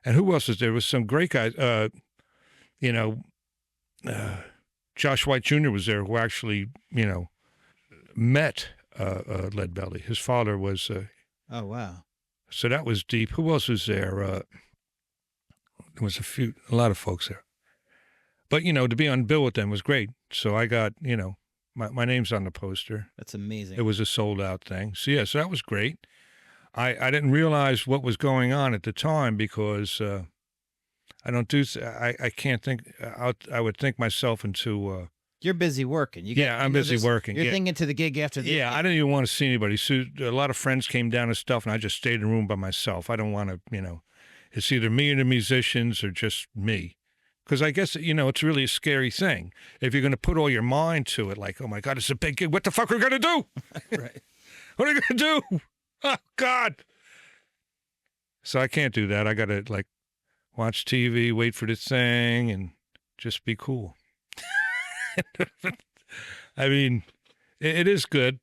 And who else was there? There was some great guys. Josh White Jr. was there, who actually, met Leadbelly. His father was. Oh wow! So that was deep. Who else was there? There was a lot of folks there. But to be on bill with them was great. So I got my name's on the poster. That's amazing. It was a sold out thing. So yeah, so that was great. I didn't realize what was going on at the time because I can't think. I would think myself into. You're busy working. I'm busy working. You're thinking to the gig after the. Yeah, I didn't even want to see anybody. So a lot of friends came down and stuff, and I just stayed in the room by myself. I don't want to, it's either me and the musicians or just me. Because I guess, it's really a scary thing. If you're going to put all your mind to it, like, oh my God, it's a big gig. What the fuck are we going to do? Right. What are we going to do? Oh, God. So I can't do that. I got to, watch TV, wait for the thing, and just be cool. I mean, it is good,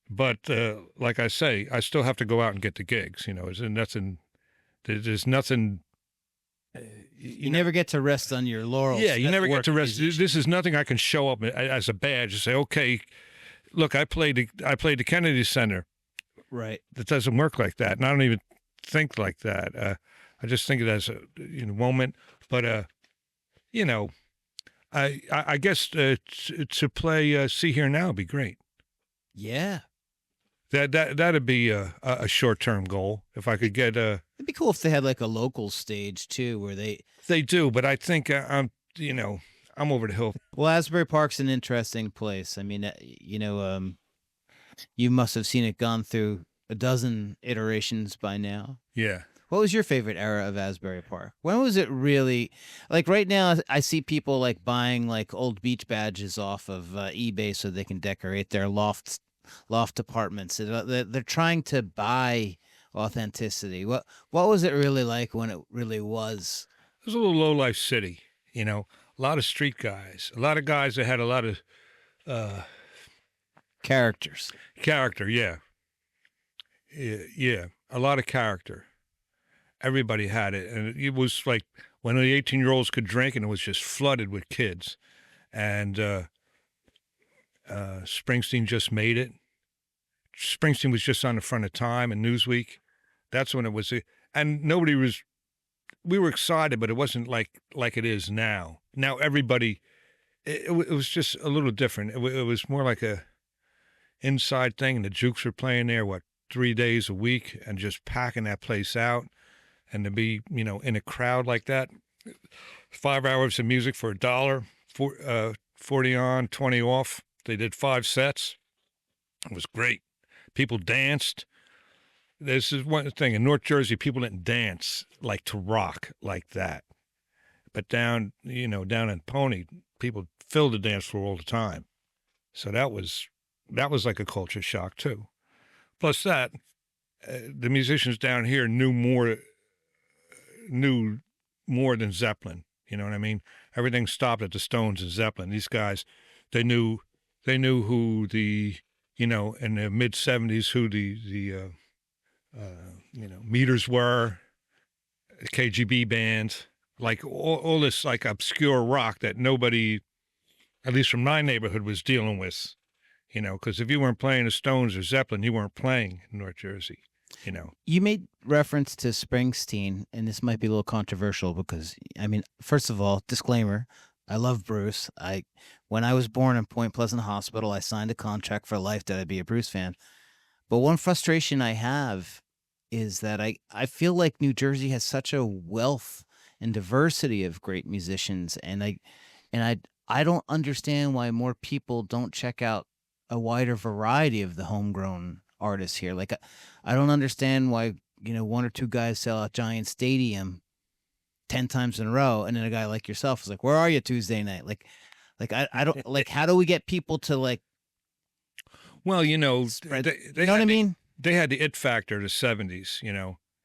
but like I say, I still have to go out and get the gigs, and that's There's nothing. You never get to rest on your Yeah, laurels. you as never get to work rest. musician. This is nothing I can show up as a badge and say, okay, look, I played the Kennedy Center. Right. It doesn't work like that, and I don't even think like that. I just think it as a moment. But you know, I guess to play See Here Now would be great. Yeah. That'd be a short term goal if I could get a. It'd be cool if they had like a local stage too, where They do, but I think I'm over the hill. Well, Asbury Park's an interesting place. I mean, you must have seen it gone through a dozen iterations by now. Yeah. What was your favorite era of Asbury Park? When was it really like right now? I see people like buying like old beach badges off of eBay so they can decorate their loft apartments. They're trying to buy authenticity. What was it really like when it really was? It was a little low life city, a lot of street guys, a lot of guys that had a lot of Characters. character. Yeah. Yeah. A lot of character. Everybody had it. And it was like when the 18-year-olds could drink, and it was just flooded with kids. And Springsteen just made it. Springsteen was just on the front of Time and Newsweek. That's when it was. And we were excited, but it wasn't like it is now. Now everybody, it was just a little different. It was more like a inside thing, and the Jukes were playing there, 3 days a week, and just packing that place out. And to be, in a crowd like that, 5 hours of music for $1, 40 on, 20 off. They did 5 sets. It was great. People danced. This is one thing. In North Jersey, people didn't dance like to rock like that. But down in Pony, people filled the dance floor all the time. So that was like a culture shock too. Plus that, the musicians down here knew more than Zeppelin. You know what I mean? Everything stopped at the Stones and Zeppelin. These guys, they knew who the, in the mid 70s, who the Meters were, KGB band, like all this like obscure rock that nobody, at least from my neighborhood, was dealing with, because if you weren't playing the Stones or Zeppelin, you weren't playing in North Jersey. You made reference to Springsteen, and this might be a little controversial because, I mean, first of all, disclaimer, I love Bruce. When I was born in Point Pleasant Hospital, I signed a contract for life that I'd be a Bruce fan. But one frustration I have is that I feel like New Jersey has such a wealth and diversity of great musicians, and I don't understand why more people don't check out a wider variety of the homegrown artists here. Like, I don't understand why, one or two guys sell out Giant Stadium 10 times in a row, and then a guy like yourself is like, where are you Tuesday night? Like I don't like, how do we get people to like, well, spread, they you know what I mean? They had the it factor of the 70s,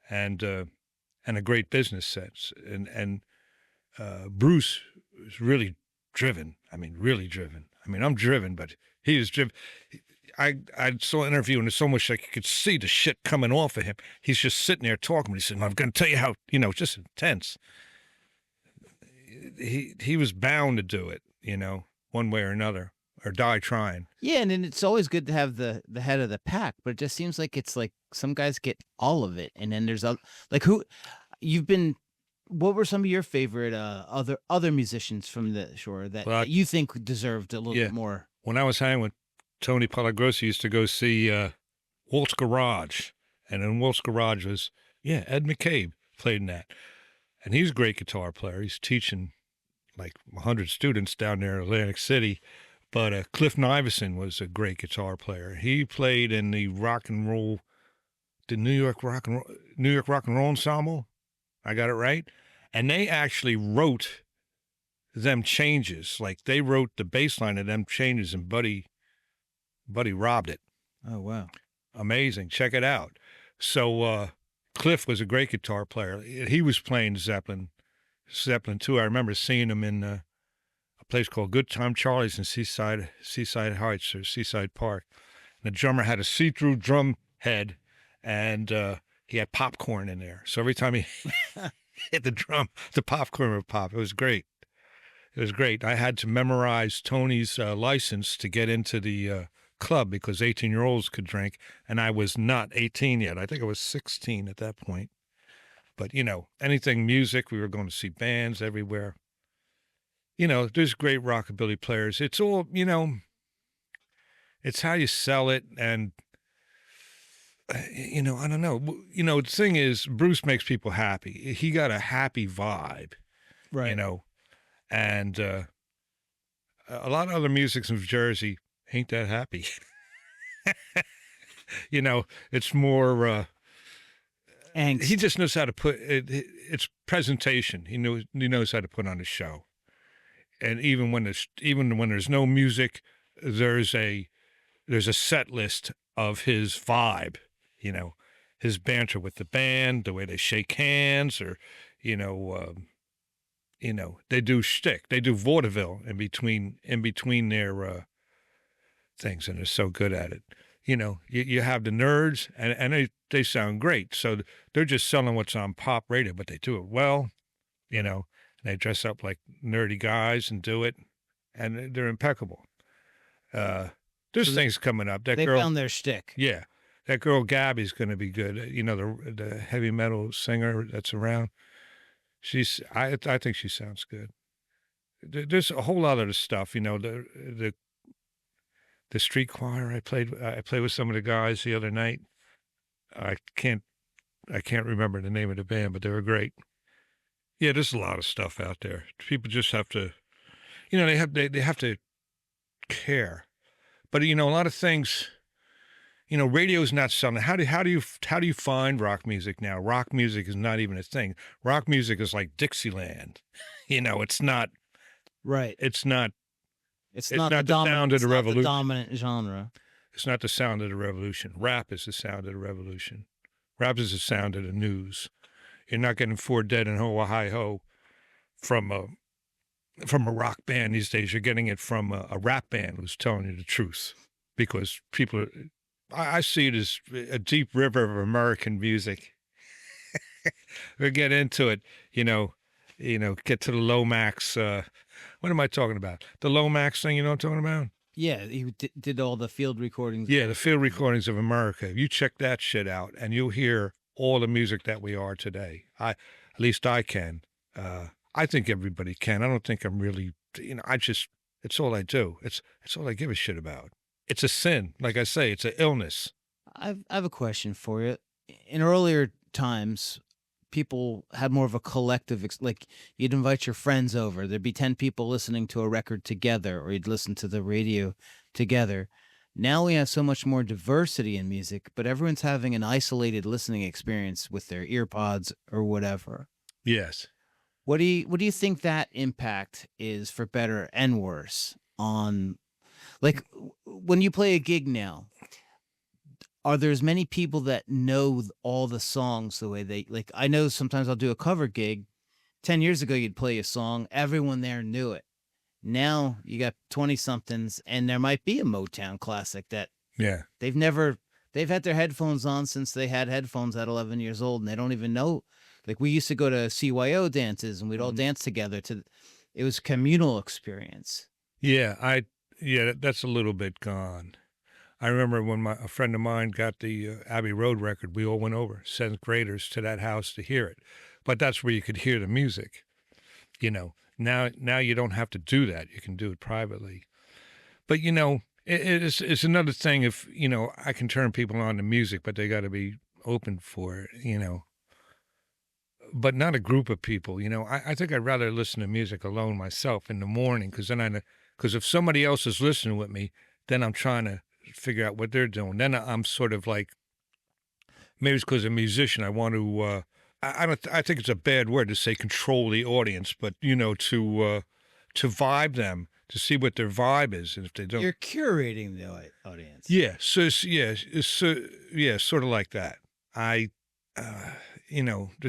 and a great business sense. And Bruce was really driven. I mean, really driven. I mean, I'm driven, but he was driven. I saw an interview, and there's so much like you could see the shit coming off of him. He's just sitting there talking. He said, "I'm going to tell you how, it's just intense." He was bound to do it, one way or another, or die trying. Yeah, and then it's always good to have the head of the pack, but it just seems like it's like some guys get all of it, and then there's like who you've been. What were some of your favorite other musicians from the shore that you think deserved a little bit more? When I was hanging with Tony Palagrosi, used to go see Walt's Garage, and in Walt's Garage was Ed McCabe played in that, and he's a great guitar player. He's teaching like 100 students down there in Atlantic City. But Cliff Niverson was a great guitar player. He played in the New York Rock and Roll Ensemble. I got it right. And they actually wrote them changes. Like they wrote the bass line of them changes, and Buddy robbed it. Oh, wow. Amazing. Check it out. So Cliff was a great guitar player. He was playing Zeppelin too. I remember seeing him in a place called Good Time Charlie's in Seaside Heights or Seaside Park. And the drummer had a see-through drum head, and he had popcorn in there. So every time he hit the drum, the popcorn would pop. It was great. It was great. I had to memorize Tony's license to get into the club because 18-year-olds could drink, and I was not 18 yet. I think I was 16 at that point. But, anything music, we were going to see bands everywhere. There's great rockabilly players. It's all, it's how you sell it. And, I don't know. The thing is, Bruce makes people happy. He got a happy vibe, Right. And a lot of other music from Jersey ain't that happy. It's more, Angst. he just knows how to put it. It's presentation. He knows how to put on a show. And even when there's no music, there's a set list of his vibe, his banter with the band, the way they shake hands, or they do shtick, they do vaudeville in between their things, and they're so good at it. You have the nerds, and they sound great, so they're just selling what's on pop radio, but they do it well, and they dress up like nerdy guys and do it, and they're impeccable. There's things coming up. They found their shtick. Yeah, that girl Gabby's going to be good. The heavy metal singer that's around. I think she sounds good. There's a whole lot of the stuff. The street choir. I played with some of the guys the other night. I can't remember the name of the band, but they were great. Yeah, there's a lot of stuff out there. People just have to, they have to care. But a lot of things, radio's not selling. How do you find rock music now? Rock music is not even a thing. Rock music is like Dixieland. It's not. Right. It's not. It's not the sound of the revolution. The dominant genre. It's not the sound of the revolution. Rap is the sound of the revolution. Rap is the sound of the news. You're not getting Four Dead and Ho Hi Ho from a rock band these days. You're getting it from a rap band who's telling you the truth, because people. I see it as a deep river of American music. We'll get into it. Get to the Lomax. What am I talking about? The Lomax thing. You know what I'm talking about? Yeah, he did all the field recordings. Yeah, the field recordings of America. You check that shit out, and you'll hear all the music that we are today. At least I can. I think everybody can. I don't think I'm really, it's all I do. It's all I give a shit about. It's a sin. Like I say, it's an illness. I have a question for you. In earlier times, people had more of a collective, like you'd invite your friends over. There'd be 10 people listening to a record together, or you'd listen to the radio together. Now we have so much more diversity in music, but everyone's having an isolated listening experience with their ear pods or whatever. Yes. What do you think that impact is, for better and worse, on, like, when you play a gig now? Are there as many people that know all the songs the way they, like, I know sometimes I'll do a cover gig. 10 years ago, you'd play a song, everyone there knew it. Now you got 20 somethings, and there might be a Motown classic that they've had their headphones on since they had headphones at 11 years old, and they don't even know. Like, we used to go to CYO dances, and we'd all dance together it was a communal experience. Yeah, that's a little bit gone. I remember when a friend of mine got the Abbey Road record, we all went over, 7th graders, to that house to hear it. But that's where you could hear the music. Now you don't have to do that. You can do it privately. But, it's another thing if, I can turn people on to music, but they got to be open for it, But not a group of people, I think I'd rather listen to music alone myself in the morning, because if somebody else is listening with me, then I'm trying to figure out what they're doing. Then I'm sort of like, maybe it's because I'm a musician. I want to, I think it's a bad word to say control the audience, but to vibe them, to see what their vibe is, and if they don't, you're curating the audience. Yeah. So sort of like that. There's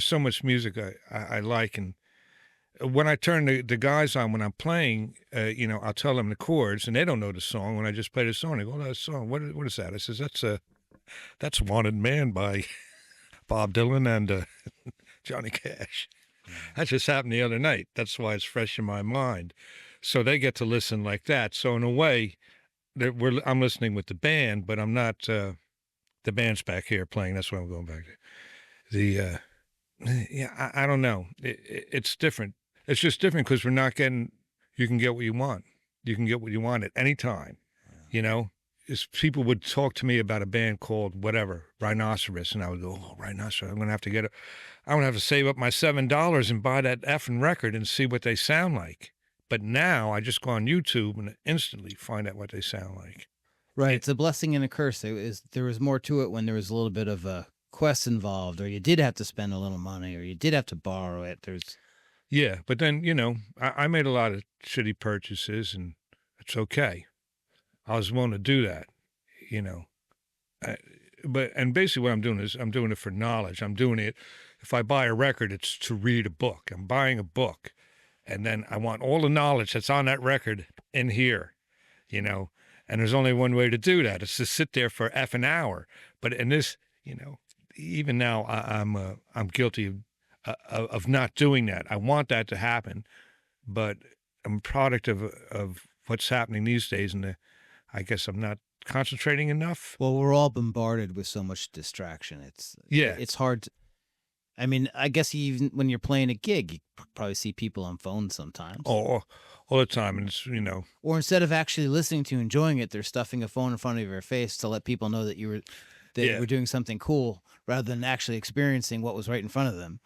so much music I like, and when I turn the guys on when I'm playing, I'll tell them the chords, and they don't know the song. When I just play the song, they go, "Oh, that song, what is that?" I says, "That's Wanted Man by Bob Dylan and Johnny Cash. That just happened the other night. That's why it's fresh in my mind. So they get to listen like that. So in a way, I'm listening with the band, but I'm not. The band's back here playing. That's why I'm going back to the. Yeah, I don't know. It's different. It's just different because we're not getting. You can get what you want. You can get what you want at any time. You know, people would talk to me about a band called whatever, Rhinoceros, and I would go, "Oh, Rhinoceros! I'm gonna have to get it. I'm gonna have to save up my $7 and buy that effing record and see what they sound like." But now I just go on YouTube and instantly find out what they sound like. Right. It's a blessing and a curse. There was more to it when there was a little bit of a quest involved, or you did have to spend a little money, or you did have to borrow it. Yeah, but then, I made a lot of shitty purchases, and it's okay. I was willing to do that, you know. And basically what I'm doing is I'm doing it for knowledge. I'm doing it, if I buy a record, it's to read a book. I'm buying a book, and then I want all the knowledge that's on that record in here, and there's only one way to do that. It's to sit there for an hour. But in this, even now I'm guilty of not doing that. I want that to happen, but I'm a product of what's happening these days, and I guess I'm not concentrating enough. Well, we're all bombarded with so much distraction. It's hard to, I mean, I guess even when you're playing a gig, you probably see people on phones sometimes. Oh, all the time, and it's Or instead of actually listening to enjoying it, they're stuffing a phone in front of your face to let people know that you were doing something cool, rather than actually experiencing what was right in front of them.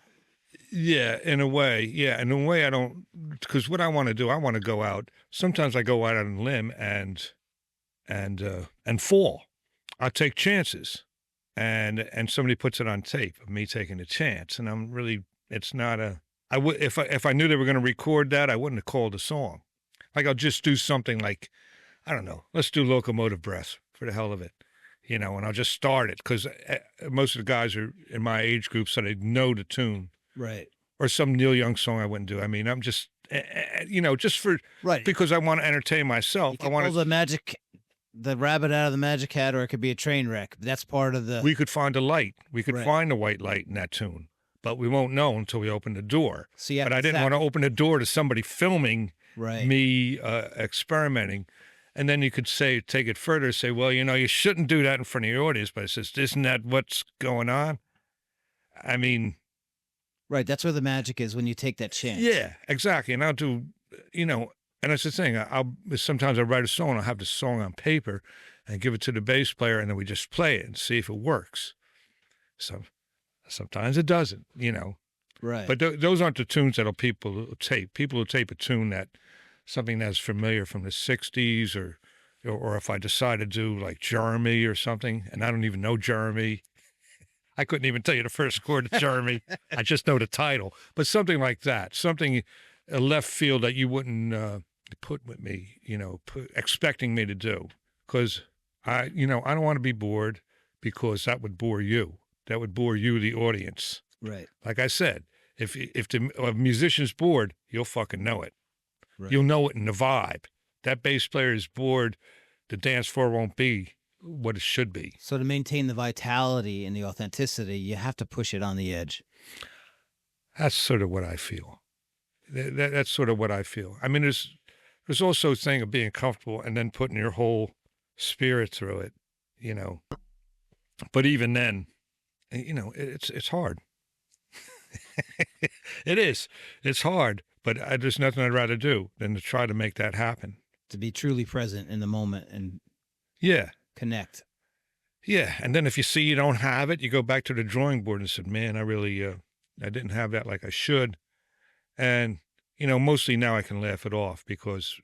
Yeah, in a way. Yeah, in a way I don't, because what I want to do, I want to go out. Sometimes I go out on a limb and fall. I take chances, and somebody puts it on tape of me taking a chance, and I'm really, it's not a. I would, if I knew they were going to record that, I wouldn't have called a song. Like, I'll just do something like, I don't know, let's do Locomotive Breath for the hell of it, and I'll just start it, because most of the guys are in my age group, so they know the tune. Right. Or some Neil Young song I wouldn't do. I mean, I'm just, just for, right, because I want to entertain myself. I want to pull the rabbit out of the magic hat, or it could be a train wreck. That's part of the. We could find a light. We could find a white light in that tune, but we won't know until we open the door. So but I didn't want to open the door to somebody filming me experimenting. And then you could take it further, say, well, you shouldn't do that in front of your audience. But it says, isn't that what's going on? I mean. Right, that's where the magic is, when you take that chance. Yeah, exactly. And I'll do, and that's the thing. Sometimes I write a song, I'll have the song on paper and give it to the bass player, and then we just play it and see if it works. So sometimes it doesn't, Right. But those aren't the tunes that people will tape. People will tape a tune something that's familiar from the 60s, or if I decide to do like Jeremy or something, and I don't even know Jeremy. I couldn't even tell you the first chord of Jeremy. I just know the title. But something like that, something a left field that you wouldn't put with me, expecting me to do. Because I don't want to be bored, because that would bore you. That would bore you, the audience. Right. Like I said, if a musician's bored, you'll fucking know it. Right. You'll know it in the vibe. That bass player is bored, the dance floor won't be what it should be. So to maintain the vitality and the authenticity, you have to push it on the edge. That's sort of what I feel. That's sort of what I feel. I mean, there's also a thing of being comfortable and then putting your whole spirit through it, But even then, it's hard. It is. It's hard, but there's nothing I'd rather do than to try to make that happen. To be truly present in the moment and connect. Yeah, and then if you see you don't have it, you go back to the drawing board and said, man, I really, I didn't have that like I should. And, mostly now I can laugh it off, because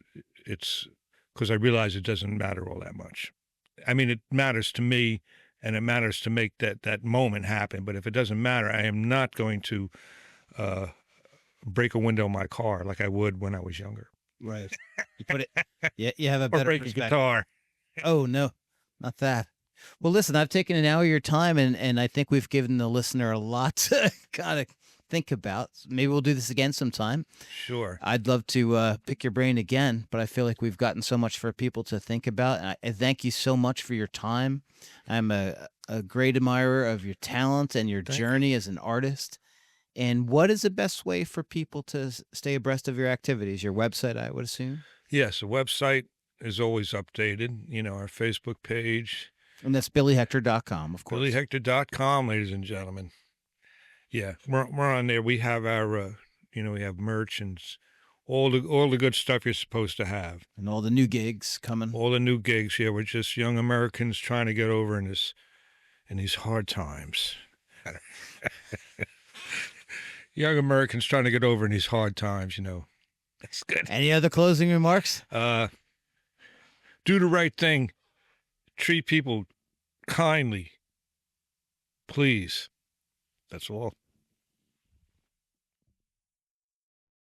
I realize it doesn't matter all that much. I mean, it matters to me, and it matters to make that moment happen. But if it doesn't matter, I am not going to break a window in my car like I would when I was younger. Right. You put it, you have a better or break a guitar. Oh, no, not that. Well, listen, I've taken an hour of your time, and I think we've given the listener a lot to kind of think about. Maybe we'll do this again sometime. Sure. I'd love to pick your brain again, but I feel like we've gotten so much for people to think about. And I thank you so much for your time. I'm a great admirer of your talent and your Thank you. journey as an artist. And what is the best way for people to stay abreast of your activities? Your website, I would assume? Yes, the website is always updated. Our Facebook page, And that's billyhector.com, of course. billyhector.com, ladies and gentlemen. Yeah, we're on there. We have our, we have merch and all the good stuff you're supposed to have. And all the new gigs coming. All the new gigs here. We're just young Americans trying to get over in these hard times. Young Americans trying to get over in these hard times. That's good. Any other closing remarks? Do the right thing. Treat people kindly. Please. That's all.